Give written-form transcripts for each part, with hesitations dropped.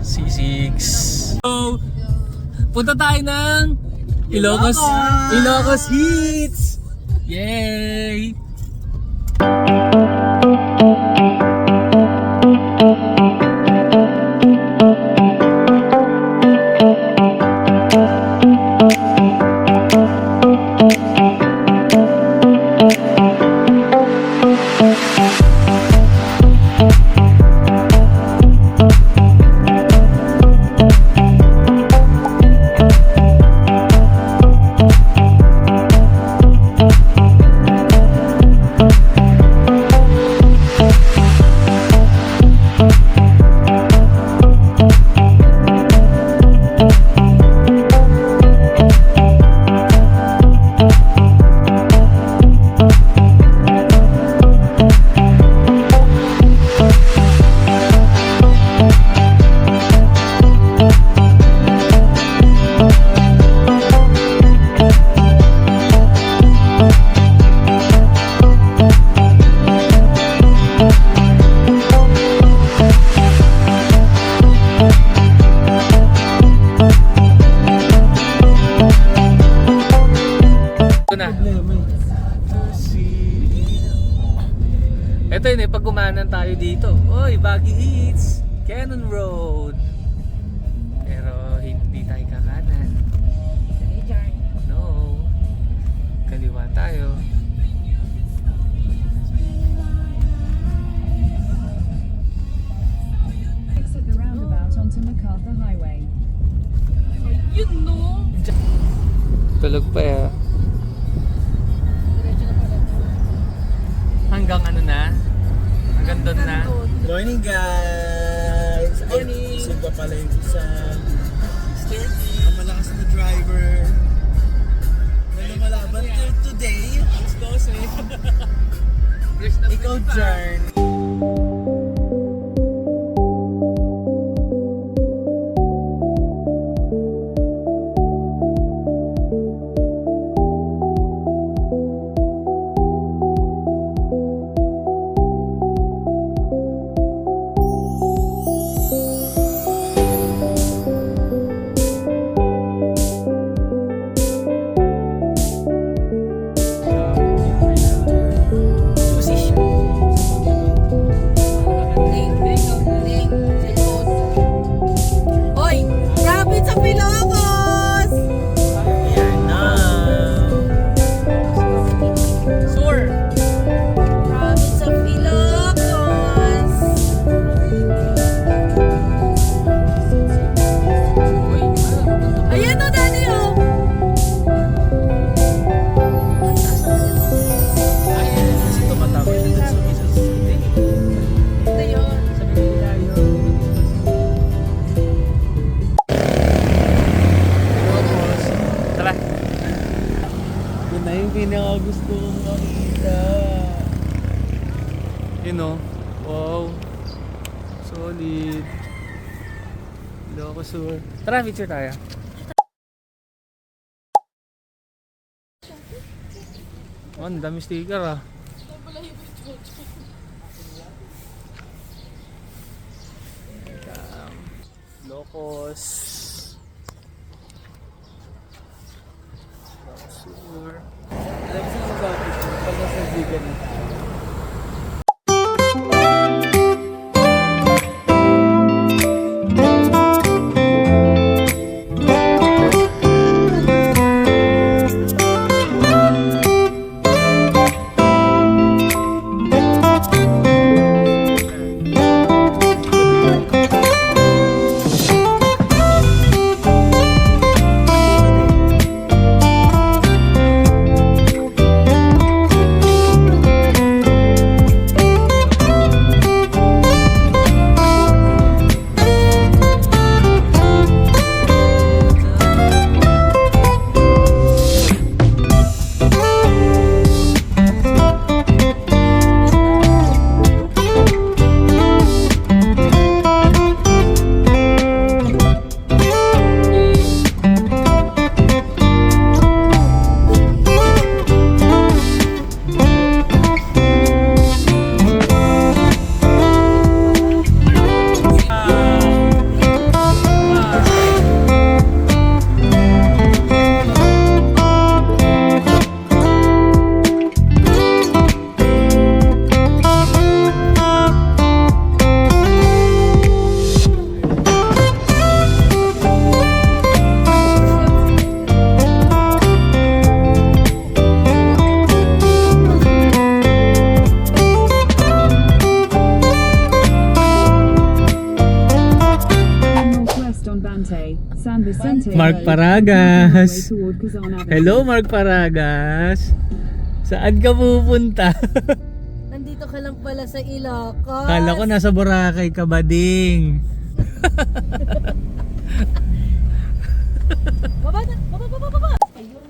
C6. So, punta tayo ng Ilocos Hits! Yay! Ito yun pag kumanan tayo dito. Oy, Baguio Hits! Cannon Road! Pero hindi tayo kakanan. No. Kaliwa tayo. Exit the roundabout onto MacArthur Highway. Yun no! Tulog pa ya. Hanggang ano na? Hanggang doon na? Morning guys! Morning! Busog pa pala yung isa. Ang malakas na driver. Na lumalaban till today. Let's go, say. Ikaw, Jarn. Hoy! Rapid sa Ilocos! Yan na. Sur! Rapid sa Ilocos! Ayan o, Daddy o! Kasi tumatawag na dun sa isa. Ito yun. Tara! Yun na yung pinakagusto kong makita. Yun o. Wow. Solid. Ilocos Sur. Tara, picture tayo. Oh, ang dami sticker ah. Ilocos. Ilocos Sur. Alam mo saan mag-update ko? Pag nasa vegan na tayo. Levante, San Vicente Mark Road, Paragas. toward Quezon Avenue. Hello, Mark Paragas. Saan ka pupunta? Nandito ka lang pala sa Ilocos. Kala ko nasa Boracay ka ba, ding? Baba na, baba. Ayun.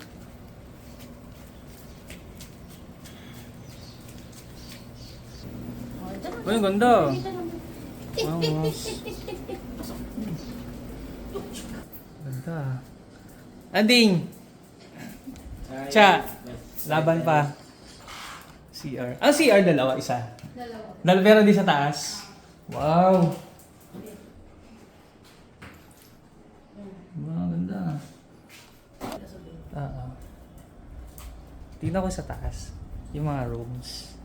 Ay, ang ganda. Wow, ganda. Anding! Cha! Laban pa. CR. Ah, CR dalawa, isa. Dalawa. Pero di sa taas. Wow. Wow, ganda. Oo. Tingnan ko sa taas. Yung mga rooms.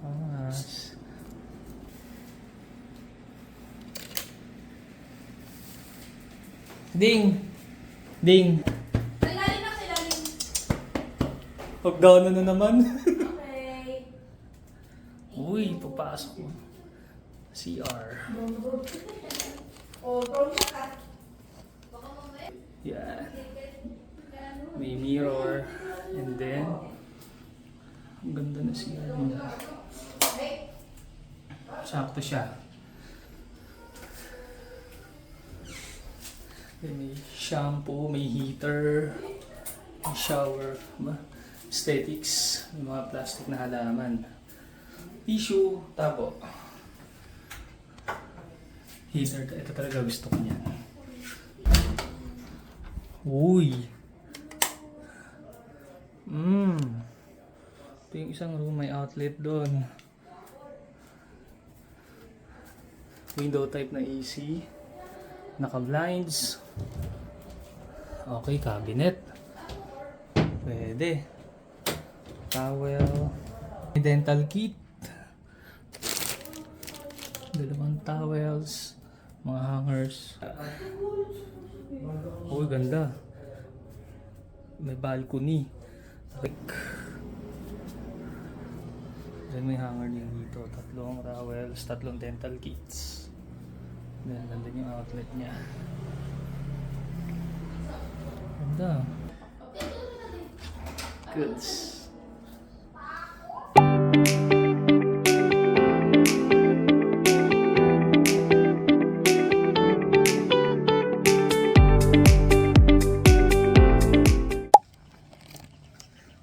Mas. Ding! Ding! Lalim na sila. Huwag down na naman. Okay. Uy, papasok mo. CR. Oh, bro, ka. Yan. May mirror. And then, ang ganda na CR nila. Sakto siya. Then may shampoo, may heater, may shower, aesthetics, may mga plastic na halaman. Tissue, tabo. Heater, ito talaga gusto ko niyan. Uy! Ito yung isang room, may outlet doon. Window type na AC. Naka-blinds. Okay, cabinet. Pwede. Towel. May dental kit. Dalawang towels. Mga hangers. Uy, ganda. May balcony. Then may hanger din dito. 3 towels, 3 dental kits. Then nandun yung outlet niya. Ganda. Goods.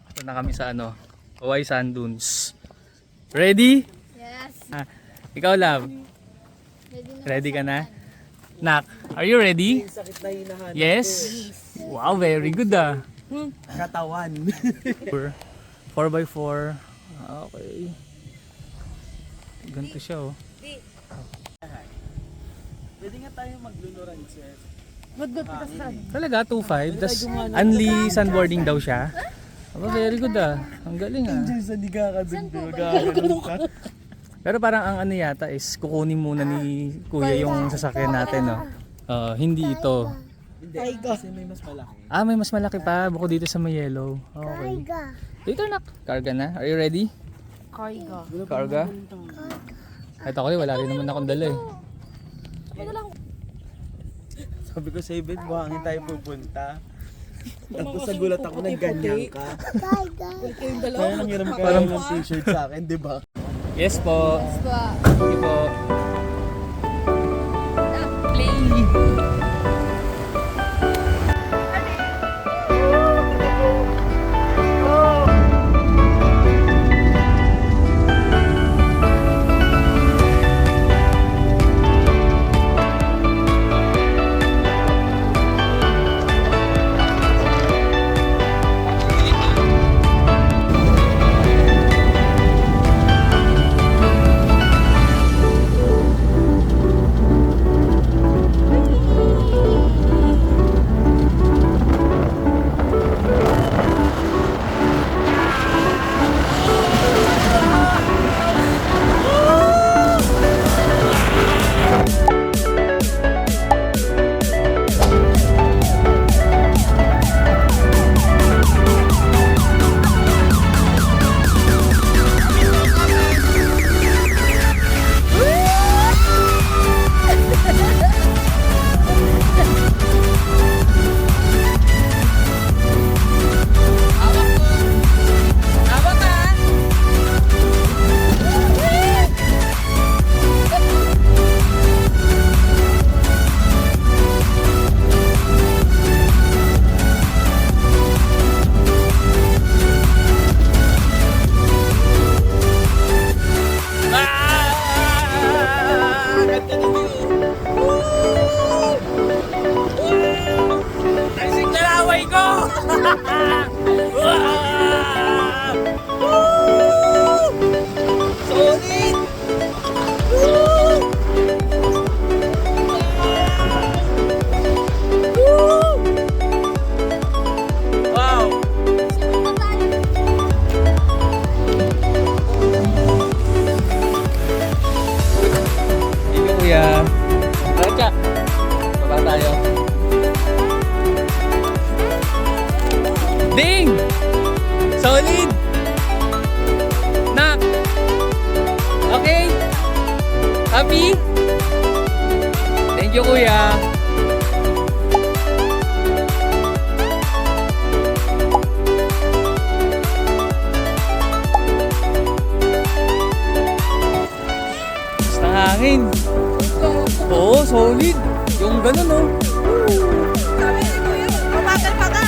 Ito na kami sa ano, Hawaii Sand Dunes. Ready? Yes. Ikaw, love. Ready ka na? Nak, are you ready? Sakit na hinahanap. Yes? Wow, very good ah. Katawan. 4x4. Okay. Ganito siya oh. Pwede nga tayo magluluran, sir. Talaga, 2.5. Tas only sandboarding daw siya. Aba, very good ah. Ang galing ah. Diyan sa di kakabigdo. Gaganon ka. Pero parang ang ano yata is kukunin muna ni kuya yung sasakyan natin no. Hindi ito. Hindi. Kasi may mas malaki. Ah, may mas malaki pa bukod dito sa may yellow. Okay. Dito nak. Karga na. Are you ready? Karga. Karga? Ito ko wala rin naman akong dala eh. Sabi ko sa ibig, buhangin tayo pupunta. Tapos sa gulat ako ng ganyan ka. Kaya nanghiram ka Parang- ng t-shirt sa akin, di ba? Yes po. Ba? Sige po. Ganda ng view. Woo! Wow! Tansig na laway ko! Wow! Woo! Solid! Woo! Woo! Wow! Thank you, kuya. Racha, baba tayo. Ding! Solid! Nak! Okay? Happy? Thank you, kuya. Basta hangin. Oo, solid. Yung ganun, oh. Sabi ni Kuya, pabagal pa ka.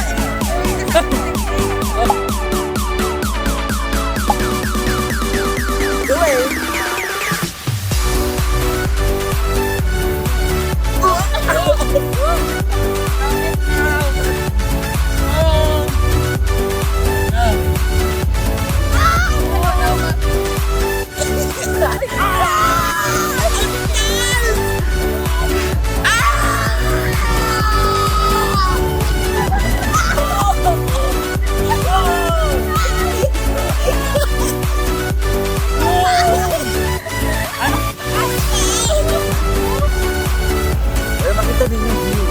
Ay, makita din yung view.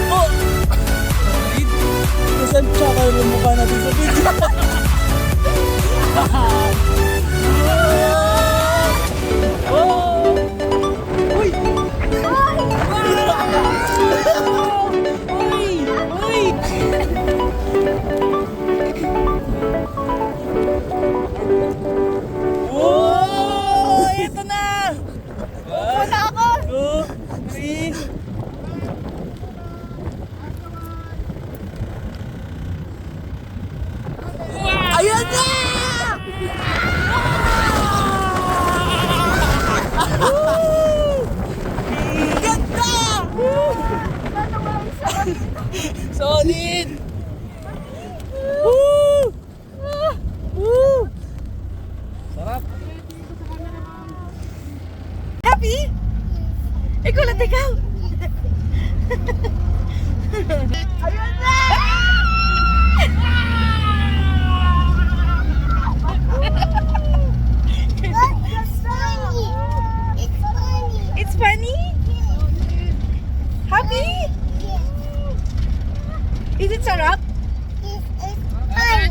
Oh! Solid. Nasaan tsaka yung mukha natin sa video? Oh! Uy! Uy! Uy! Oh! Ito na! Wala ako. 2, 3. Ayan na! Ganda! Solid! Woo! Woo! Sarap! Happy? Ikaw lang, ikaw. Ayun na! It's funny? Happy? Is it sarap? Wow!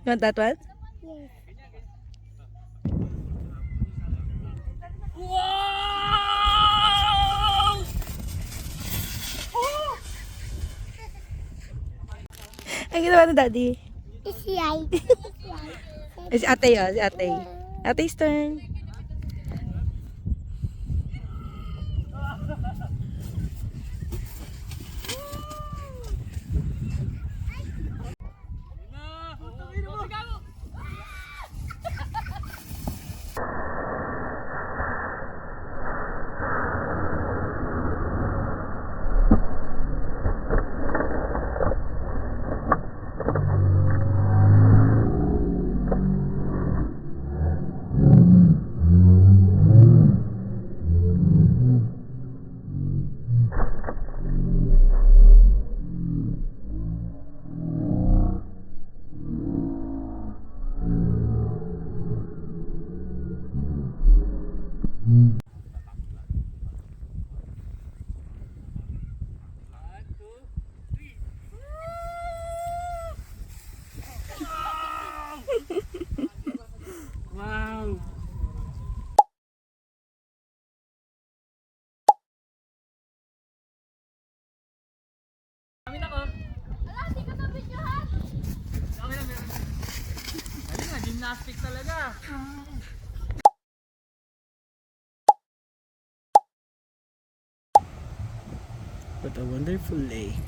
You want that one? Wow! Ang ginawa ni Daddy? Right. Si ate yun, si ate. Ate's turn. Wow! Kami na ko. Wala, hindi ka na-videohan. Kami na meron. Ano nga, gymnastic talaga. What a wonderful lake.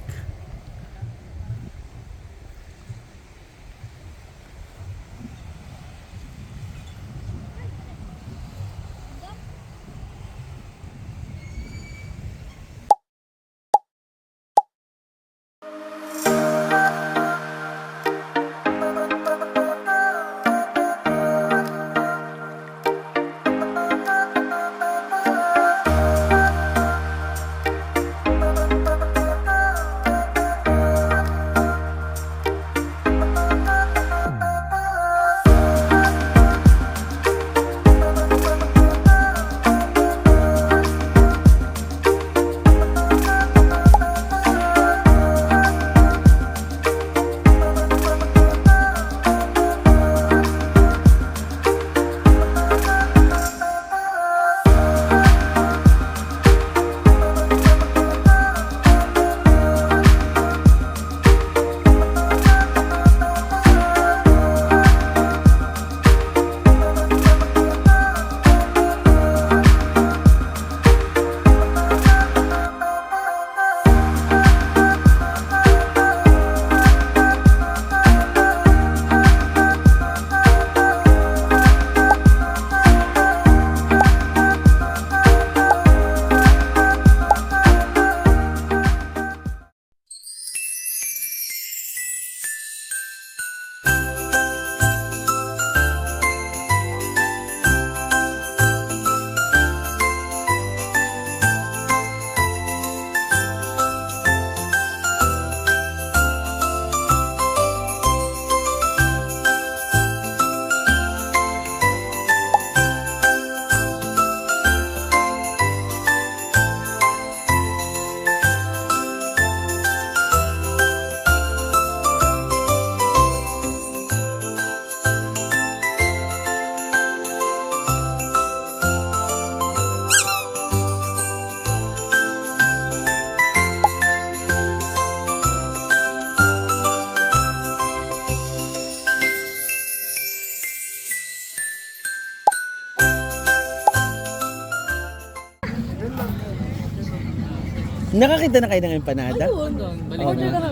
Nakakita na kayo ng empanada? Doon, balik Oo na. nga.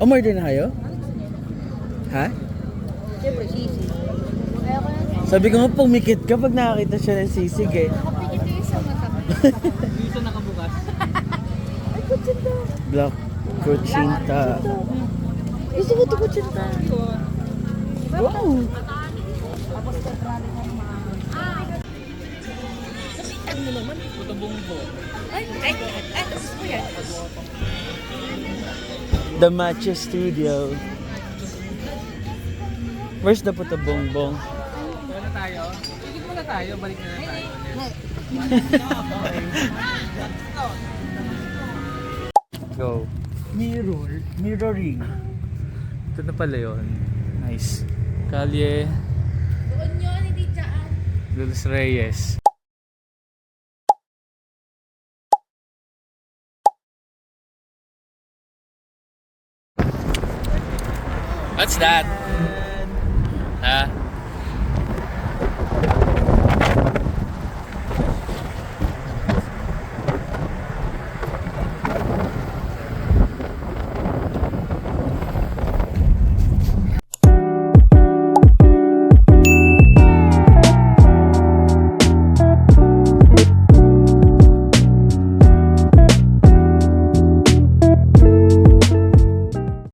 Umorder na kayo? Ha? Siyempre, sisi. Sabi ko nga, pumikit ka pag nakakita siya ng sisig eh. Dito nakabukas. Black Cochinta. Gusto ko ito ko tsinta. Wow. Puto bungbo. The Matcha Studio. Where's the Puto Bongbong? Wala tayo. Ikot muna tayo. Balik na lang tayo. Go. Mirroring. Ito na pala yun. Nice. Kalye. Doon yun, hindi dyan. Los Reyes. What's that? Ha?